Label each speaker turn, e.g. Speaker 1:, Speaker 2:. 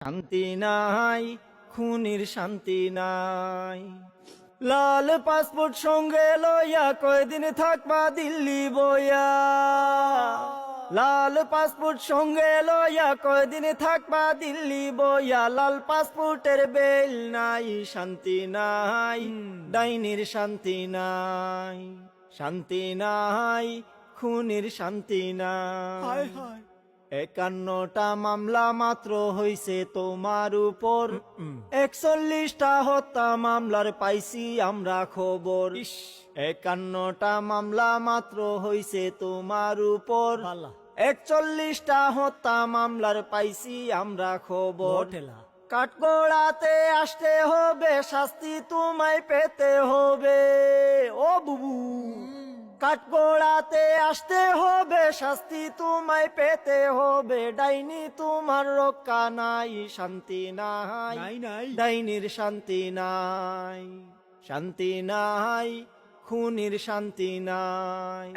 Speaker 1: শান্তি নাই, খুনির শান্তি নাই। লাল পাসপোর্ট সঙ্গে লইয়া কয়দিন থাকবা দিল্লি বইয়া। লাল পাসপোর্ট সঙ্গে লইয়া কয়দিন থাকবা দিল্লি বইয়া। লাল পাসপোর্টের বেল নাই, শান্তি নাই, ডাইনির শান্তি নাই। শান্তি নাই, খুনির শান্তি নাই। 51টা মামলা মাত্র হইছে তোমার উপর, 41টা হত্যা মামলার পাইছি আমরা খবর। 51টা মামলা মাত্র হইছে তোমার উপর, 41টা হত্যা মামলার পাইছি আমরা খবর। কাঠগড়াতে আসতে হবে, শাস্তি তোমায় পেতে হবে। ও বুবু, কাঠগড়াতে আসতে হবে, শাস্তি তোমায় পেতে হবে। ডাইনি তোমার রক্ষা নাই, শান্তি নাই, ডাইনির শান্তি নাই। শান্তি নাই, খুনির শান্তি নাই।